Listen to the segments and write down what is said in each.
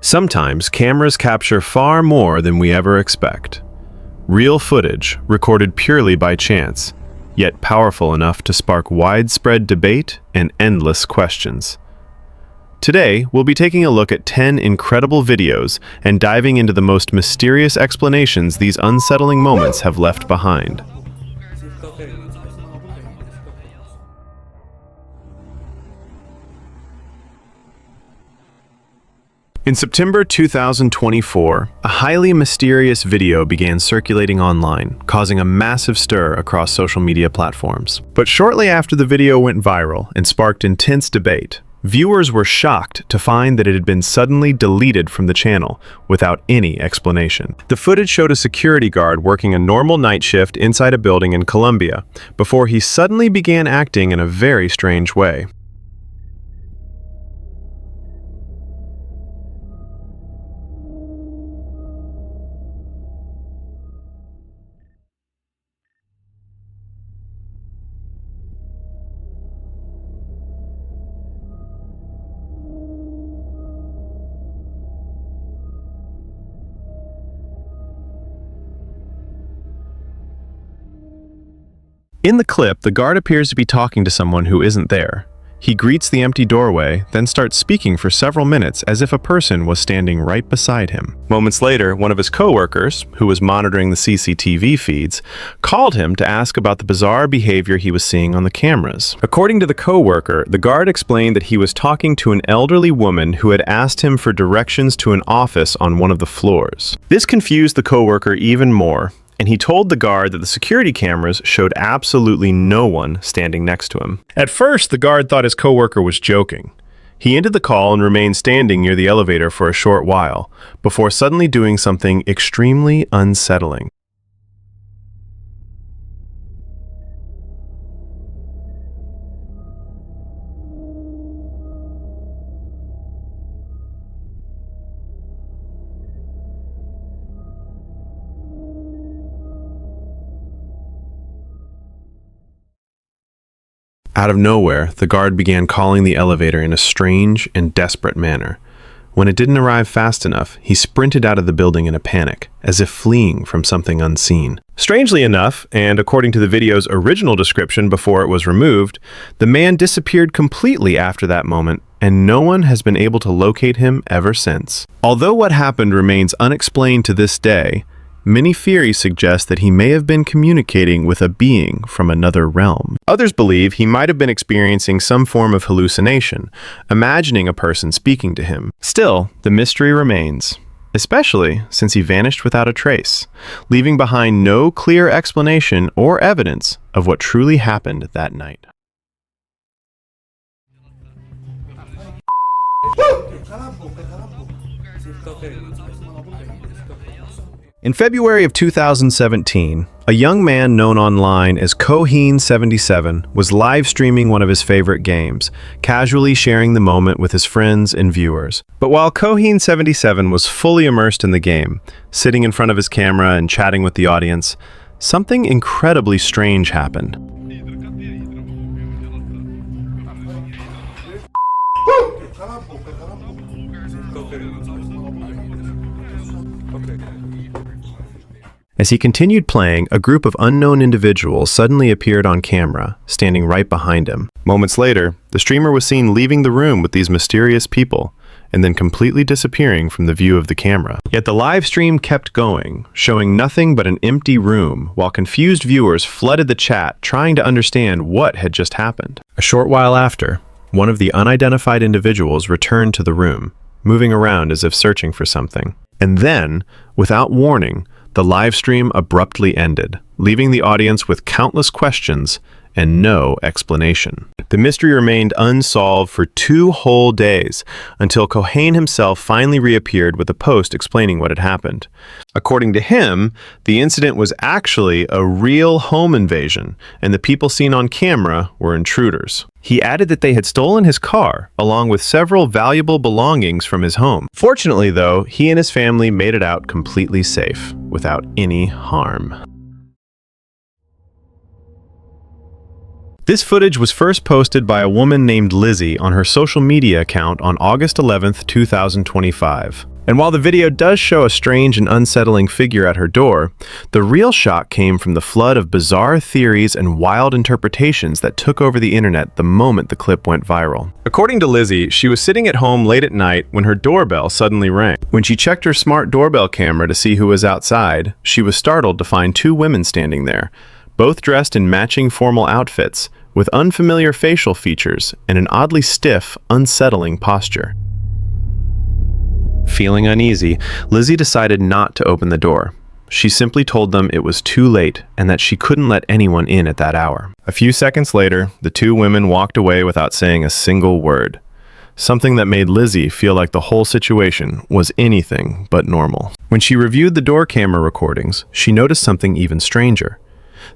Sometimes cameras capture far more than we ever expect. Real footage recorded purely by chance, yet powerful enough to spark widespread debate and endless questions. Today, we'll be taking a look at 10 incredible videos and diving into the most mysterious explanations these unsettling moments have left behind. In September 2024, a highly mysterious video began circulating online, causing a massive stir across social media platforms. But shortly after the video went viral and sparked intense debate, viewers were shocked to find that it had been suddenly deleted from the channel without any explanation. The footage showed a security guard working a normal night shift inside a building in Colombia before he suddenly began acting in a very strange way. In the clip, the guard appears to be talking to someone who isn't there. He greets the empty doorway, then starts speaking for several minutes as if a person was standing right beside him. Moments later, one of his co-workers, who was monitoring the CCTV feeds, called him to ask about the bizarre behavior he was seeing on the cameras. According to the co-worker, the guard explained that he was talking to an elderly woman who had asked him for directions to an office on one of the floors. This confused the co-worker even more, and he told the guard that the security cameras showed absolutely no one standing next to him. At first, the guard thought his coworker was joking. He ended the call and remained standing near the elevator for a short while, before suddenly doing something extremely unsettling. Out of nowhere, the guard began calling the elevator in a strange and desperate manner. When it didn't arrive fast enough, he sprinted out of the building in a panic, as if fleeing from something unseen. Strangely enough, and according to the video's original description before it was removed, the man disappeared completely after that moment, and no one has been able to locate him ever since. Although what happened remains unexplained to this day, many theories suggest that he may have been communicating with a being from another realm. Others believe he might have been experiencing some form of hallucination, imagining a person speaking to him. Still, the mystery remains, especially since he vanished without a trace, leaving behind no clear explanation or evidence of what truly happened that night. In February of 2017, a young man known online as Coheen77 was live streaming one of his favorite games, casually sharing the moment with his friends and viewers. But while Coheen77 was fully immersed in the game, sitting in front of his camera and chatting with the audience, something incredibly strange happened. As he continued playing, a group of unknown individuals suddenly appeared on camera, standing right behind him. Moments later, the streamer was seen leaving the room with these mysterious people, and then completely disappearing from the view of the camera. Yet the live stream kept going, showing nothing but an empty room, while confused viewers flooded the chat trying to understand what had just happened. A short while after, one of the unidentified individuals returned to the room, moving around as if searching for something. And then, without warning, the live stream abruptly ended, leaving the audience with countless questions and no explanation. The mystery remained unsolved for 2 whole days, until Coheen himself finally reappeared with a post explaining what had happened. According to him, the incident was actually a real home invasion, and the people seen on camera were intruders. He added that they had stolen his car, along with several valuable belongings from his home. Fortunately, though, he and his family made it out completely safe, without any harm. This footage was first posted by a woman named Lizzie on her social media account on August 11, 2025. And while the video does show a strange and unsettling figure at her door, the real shock came from the flood of bizarre theories and wild interpretations that took over the internet the moment the clip went viral. According to Lizzie, she was sitting at home late at night when her doorbell suddenly rang. When she checked her smart doorbell camera to see who was outside, she was startled to find two women standing there, both dressed in matching formal outfits, with unfamiliar facial features and an oddly stiff, unsettling posture. Feeling uneasy, Lizzie decided not to open the door. She simply told them it was too late and that she couldn't let anyone in at that hour. A few seconds later, the two women walked away without saying a single word, something that made Lizzie feel like the whole situation was anything but normal. When she reviewed the door camera recordings, she noticed something even stranger.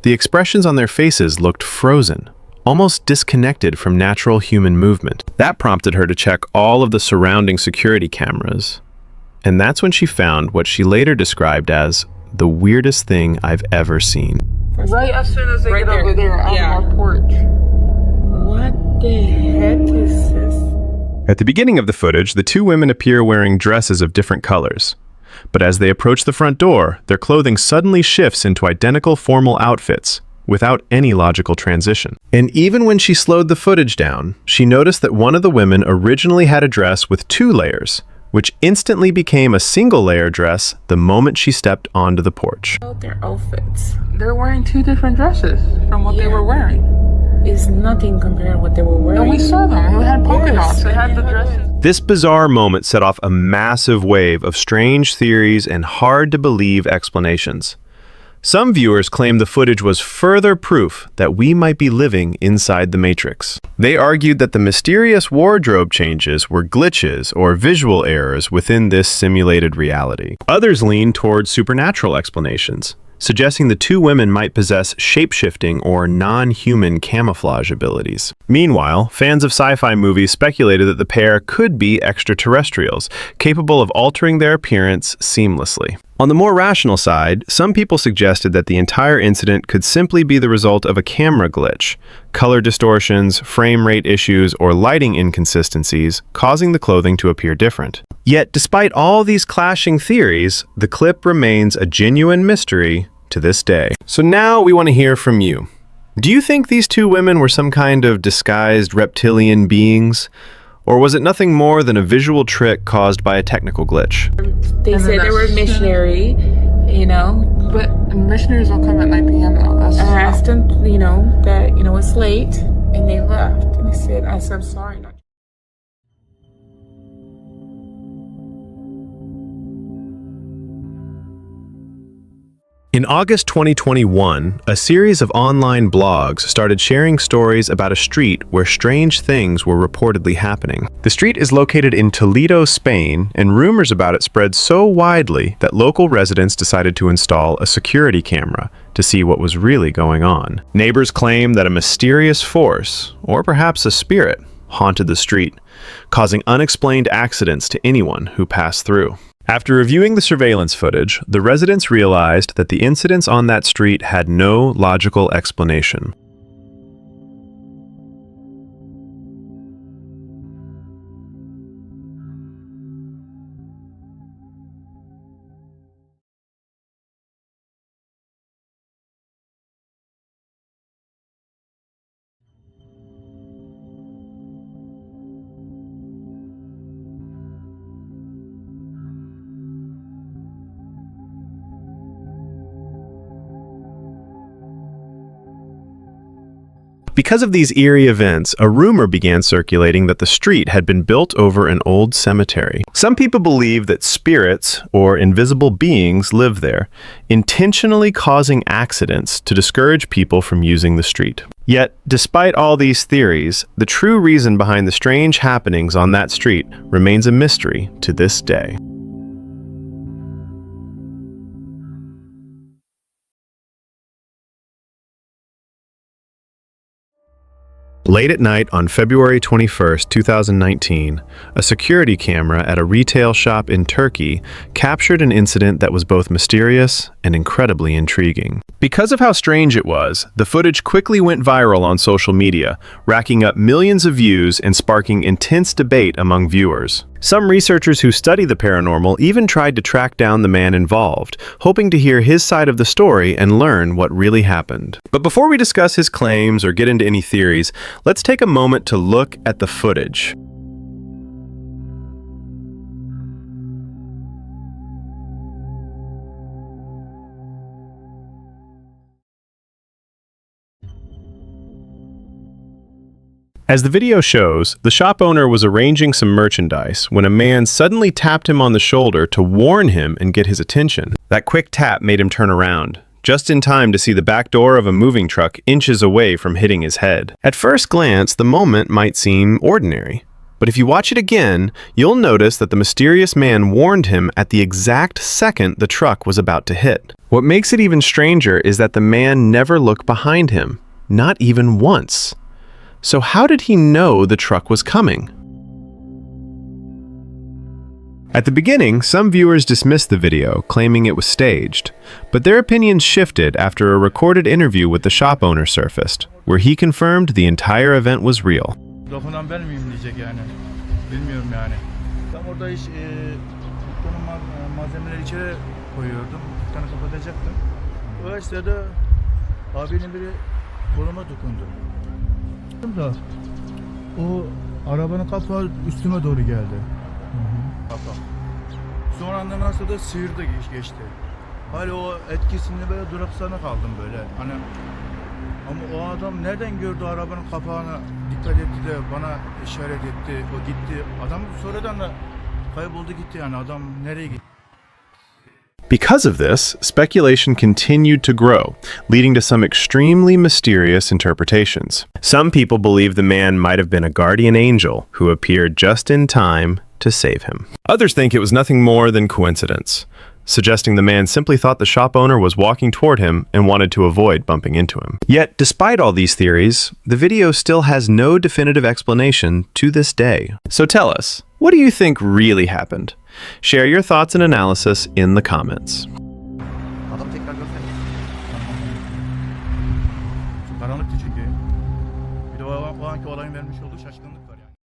The expressions on their faces looked frozen, almost disconnected from natural human movement. That prompted her to check all of the surrounding security cameras. And that's when she found what she later described as the weirdest thing I've ever seen. Right as soon as they get over there on our porch. What the heck is this? At the beginning of the footage, the two women appear wearing dresses of different colors. But as they approach the front door, their clothing suddenly shifts into identical formal outfits, without any logical transition. And even when she slowed the footage down, she noticed that one of the women originally had a dress with 2 layers, which instantly became a single-layer dress the moment she stepped onto the porch. Their outfits. They're wearing 2 different dresses from what they were wearing. It's nothing compared to what they were wearing. And we saw them. They had polka dots. They had the dresses. This bizarre moment set off a massive wave of strange theories and hard-to-believe explanations. Some viewers claim the footage was further proof that we might be living inside the Matrix. They argued that the mysterious wardrobe changes were glitches or visual errors within this simulated reality. Others leaned towards supernatural explanations, suggesting the two women might possess shape-shifting or non-human camouflage abilities. Meanwhile, fans of sci-fi movies speculated that the pair could be extraterrestrials, capable of altering their appearance seamlessly. On the more rational side, some people suggested that the entire incident could simply be the result of a camera glitch, color distortions, frame rate issues, or lighting inconsistencies, causing the clothing to appear different. Yet, despite all these clashing theories, the clip remains a genuine mystery to this day. So now we want to hear from you. Do you think these two women were some kind of disguised reptilian beings? Or was it nothing more than a visual trick caused by a technical glitch? They said they were missionary, you know. But missionaries will come at 9 p.m. though. I asked them, that, it's late. And they left. And they said, I'm sorry. In August 2021, a series of online blogs started sharing stories about a street where strange things were reportedly happening. The street is located in Toledo, Spain, and rumors about it spread so widely that local residents decided to install a security camera to see what was really going on. Neighbors claim that a mysterious force, or perhaps a spirit, haunted the street, causing unexplained accidents to anyone who passed through. After reviewing the surveillance footage, the residents realized that the incidents on that street had no logical explanation. Because of these eerie events, a rumor began circulating that the street had been built over an old cemetery. Some people believe that spirits, or invisible beings, live there, intentionally causing accidents to discourage people from using the street. Yet, despite all these theories, the true reason behind the strange happenings on that street remains a mystery to this day. Late at night on February 21, 2019, a security camera at a retail shop in Turkey captured an incident that was both mysterious and incredibly intriguing. Because of how strange it was, the footage quickly went viral on social media, racking up millions of views and sparking intense debate among viewers. Some researchers who study the paranormal even tried to track down the man involved, hoping to hear his side of the story and learn what really happened. But before we discuss his claims or get into any theories, let's take a moment to look at the footage. As the video shows, the shop owner was arranging some merchandise when a man suddenly tapped him on the shoulder to warn him and get his attention. That quick tap made him turn around, just in time to see the back door of a moving truck inches away from hitting his head. At first glance, the moment might seem ordinary. But if you watch it again, you'll notice that the mysterious man warned him at the exact second the truck was about to hit. What makes it even stranger is that the man never looked behind him, not even once. So how did he know the truck was coming? At the beginning, some viewers dismissed the video, claiming it was staged, but their opinions shifted after a recorded interview with the shop owner surfaced, where he confirmed the entire event was real. Dokunan ben miyim diyecek yani. Bilmiyorum yani. Ben orada iş dükkanın malzemeleri içeri koyuyordum. Dükkanı kapatacaktım. O esnada abinin biri koluma dokundu. Da o arabanın kapağı üstüme doğru geldi. Kapak. Son anda nasıl da sıyırdı geçti. Hala o etkisinde böyle duraksana kaldım böyle. Hani ama o adam nereden gördü arabanın kapağını, dikkat etti de bana işaret etti. O gitti. Adam sonradan da kayboldu gitti yani. Adam nereye gitti? Because of this, speculation continued to grow, leading to some extremely mysterious interpretations. Some people believe the man might have been a guardian angel who appeared just in time to save him. Others think it was nothing more than coincidence, suggesting the man simply thought the shop owner was walking toward him and wanted to avoid bumping into him. Yet, despite all these theories, the video still has no definitive explanation to this day. So tell us, what do you think really happened? Share your thoughts and analysis in the comments. Adam tekrar görsene. Şu karanlıktı çünkü. Bir de o anki olayın vermiş olduğu şaşkınlık var yani.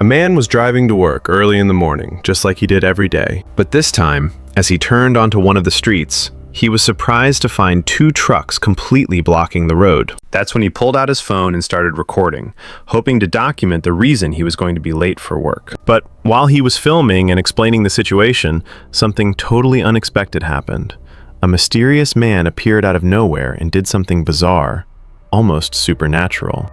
A man was driving to work early in the morning, just like he did every day. But this time, as he turned onto one of the streets, he was surprised to find two trucks completely blocking the road. That's when he pulled out his phone and started recording, hoping to document the reason he was going to be late for work. But while he was filming and explaining the situation, something totally unexpected happened. A mysterious man appeared out of nowhere and did something bizarre, almost supernatural.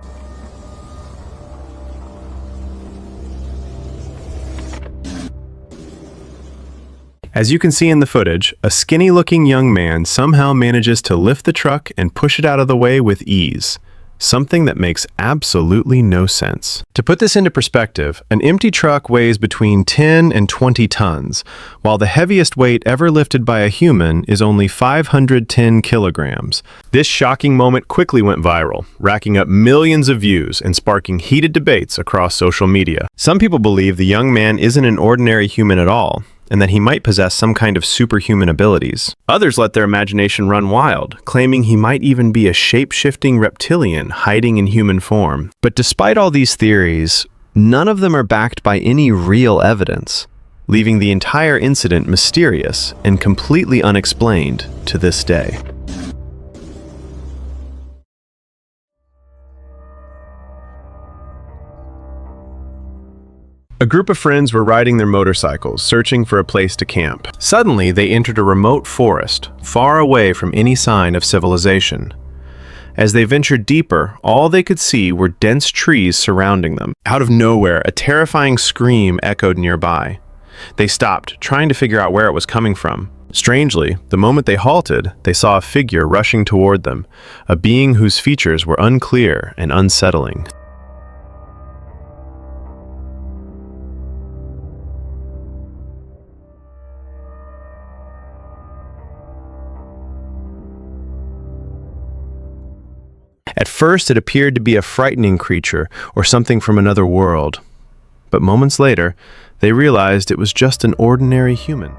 As you can see in the footage, a skinny-looking young man somehow manages to lift the truck and push it out of the way with ease, something that makes absolutely no sense. To put this into perspective, an empty truck weighs between 10 and 20 tons, while the heaviest weight ever lifted by a human is only 510 kilograms. This shocking moment quickly went viral, racking up millions of views and sparking heated debates across social media. Some people believe the young man isn't an ordinary human at all, and that he might possess some kind of superhuman abilities. Others let their imagination run wild, claiming he might even be a shape-shifting reptilian hiding in human form. But despite all these theories, none of them are backed by any real evidence, leaving the entire incident mysterious and completely unexplained to this day. A group of friends were riding their motorcycles, searching for a place to camp. Suddenly, they entered a remote forest, far away from any sign of civilization. As they ventured deeper, all they could see were dense trees surrounding them. Out of nowhere, a terrifying scream echoed nearby. They stopped, trying to figure out where it was coming from. Strangely, the moment they halted, they saw a figure rushing toward them, a being whose features were unclear and unsettling. At first, it appeared to be a frightening creature or something from another world. But moments later, they realized it was just an ordinary human.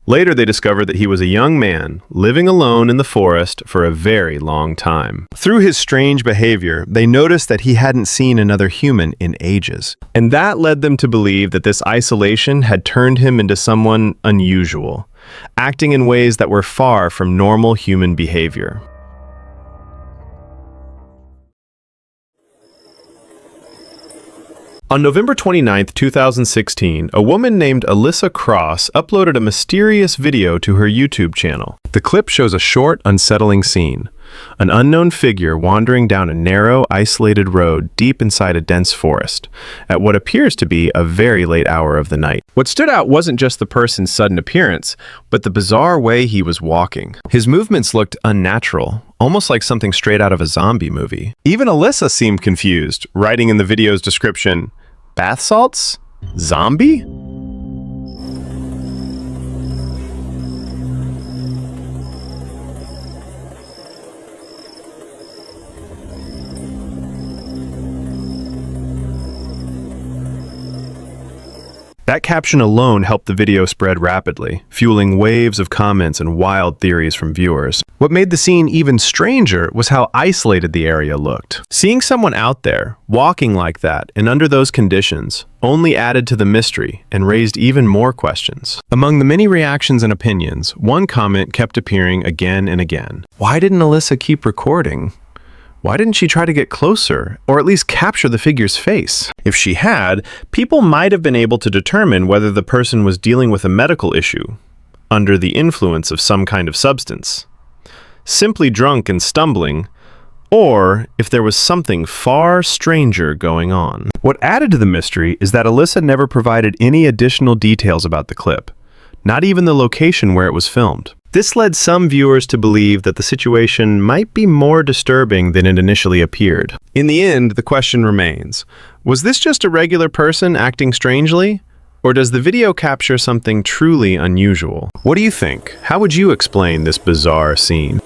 Later, they discovered that he was a young man living alone in the forest for a very long time. Through his strange behavior, they noticed that he hadn't seen another human in ages. And that led them to believe that this isolation had turned him into someone unusual, acting in ways that were far from normal human behavior. On November 29, 2016, a woman named Alyssa Cross uploaded a mysterious video to her YouTube channel. The clip shows a short, unsettling scene. An unknown figure wandering down a narrow, isolated road deep inside a dense forest, at what appears to be a very late hour of the night. What stood out wasn't just the person's sudden appearance, but the bizarre way he was walking. His movements looked unnatural, almost like something straight out of a zombie movie. Even Alyssa seemed confused, writing in the video's description, "Bath salts? Zombie?" That caption alone helped the video spread rapidly, fueling waves of comments and wild theories from viewers. What made the scene even stranger was how isolated the area looked. Seeing someone out there, walking like that, and under those conditions, only added to the mystery and raised even more questions. Among the many reactions and opinions, one comment kept appearing again and again. Why didn't Alyssa keep recording? Why didn't she try to get closer, or at least capture the figure's face? If she had, people might have been able to determine whether the person was dealing with a medical issue, under the influence of some kind of substance, simply drunk and stumbling, or if there was something far stranger going on. What added to the mystery is that Alyssa never provided any additional details about the clip, not even the location where it was filmed. This led some viewers to believe that the situation might be more disturbing than it initially appeared. In the end, the question remains, was this just a regular person acting strangely? Or does the video capture something truly unusual? What do you think? How would you explain this bizarre scene?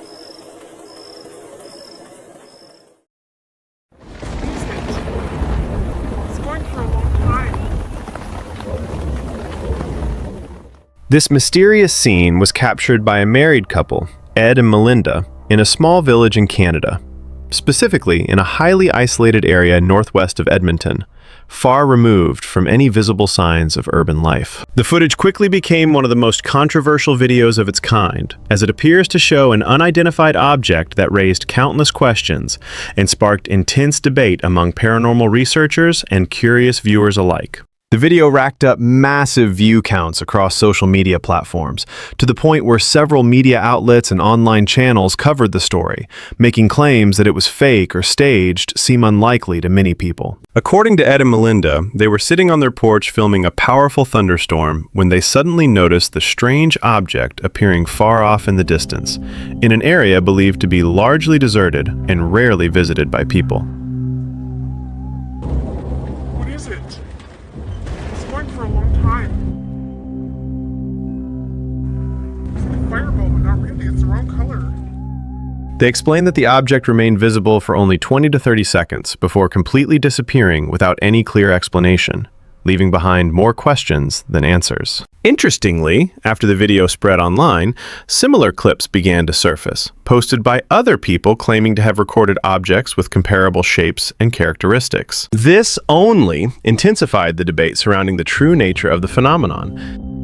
This mysterious scene was captured by a married couple, Ed and Melinda, in a small village in Canada, specifically in a highly isolated area northwest of Edmonton, far removed from any visible signs of urban life. The footage quickly became one of the most controversial videos of its kind, as it appears to show an unidentified object that raised countless questions and sparked intense debate among paranormal researchers and curious viewers alike. The video racked up massive view counts across social media platforms, to the point where several media outlets and online channels covered the story, making claims that it was fake or staged seem unlikely to many people. According to Ed and Melinda, they were sitting on their porch filming a powerful thunderstorm when they suddenly noticed the strange object appearing far off in the distance, in an area believed to be largely deserted and rarely visited by people. What is it? Going for a long time. It's like a fireball, but not really. It's the wrong color. They explained that the object remained visible for only 20 to 30 seconds before completely disappearing without any clear explanation, leaving behind more questions than answers. Interestingly, after the video spread online, similar clips began to surface, posted by other people claiming to have recorded objects with comparable shapes and characteristics. This only intensified the debate surrounding the true nature of the phenomenon.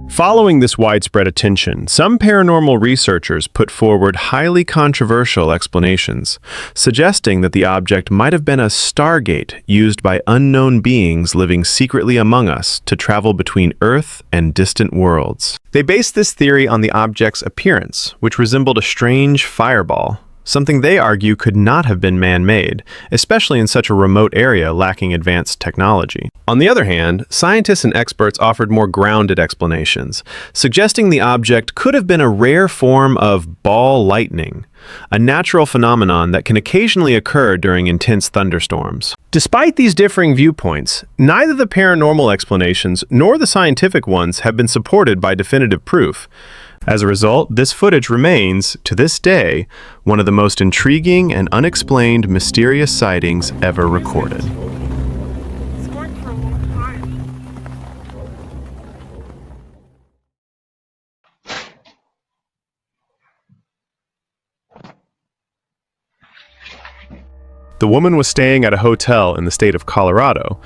Following this widespread attention, some paranormal researchers put forward highly controversial explanations, suggesting that the object might have been a stargate used by unknown beings living secretly among us to travel between Earth and distant worlds. They based this theory on the object's appearance, which resembled a strange fireball, something they argue could not have been man-made, especially in such a remote area lacking advanced technology. On the other hand, scientists and experts offered more grounded explanations, suggesting the object could have been a rare form of ball lightning, a natural phenomenon that can occasionally occur during intense thunderstorms. Despite these differing viewpoints, neither the paranormal explanations nor the scientific ones have been supported by definitive proof. As a result, this footage remains, to this day, one of the most intriguing and unexplained mysterious sightings ever recorded. The woman was staying at a hotel in the state of Colorado,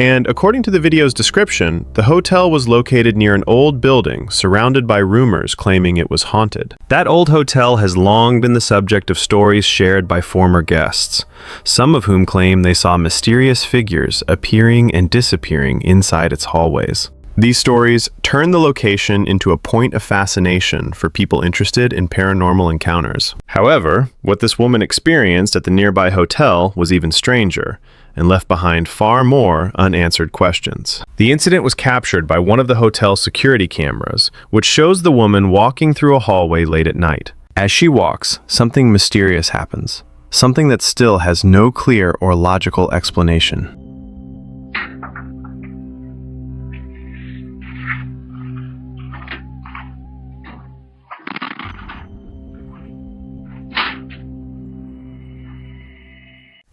and according to the video's description, the hotel was located near an old building surrounded by rumors claiming it was haunted. That old hotel has long been the subject of stories shared by former guests, some of whom claim they saw mysterious figures appearing and disappearing inside its hallways. These stories turn the location into a point of fascination for people interested in paranormal encounters. However, what this woman experienced at the nearby hotel was even stranger, and left behind far more unanswered questions. The incident was captured by one of the hotel's security cameras, which shows the woman walking through a hallway late at night. As she walks, something mysterious happens, something that still has no clear or logical explanation.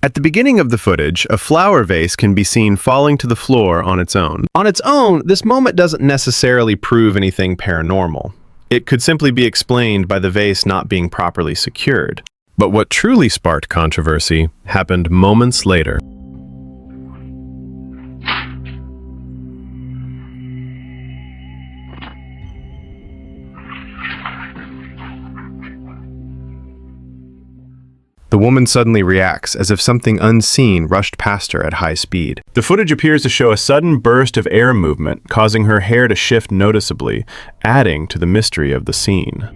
At the beginning of the footage, a flower vase can be seen falling to the floor on its own. On its own, this moment doesn't necessarily prove anything paranormal. It could simply be explained by the vase not being properly secured. But what truly sparked controversy happened moments later. The woman suddenly reacts as if something unseen rushed past her at high speed. The footage appears to show a sudden burst of air movement, causing her hair to shift noticeably, adding to the mystery of the scene.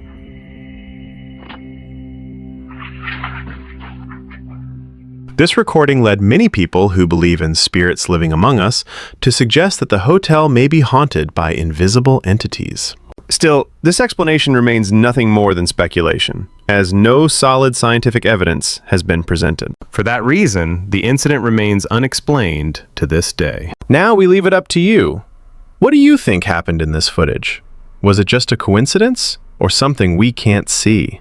This recording led many people who believe in spirits living among us to suggest that the hotel may be haunted by invisible entities. Still, this explanation remains nothing more than speculation, as no solid scientific evidence has been presented. For that reason, the incident remains unexplained to this day. Now we leave it up to you. What do you think happened in this footage? Was it just a coincidence, or something we can't see?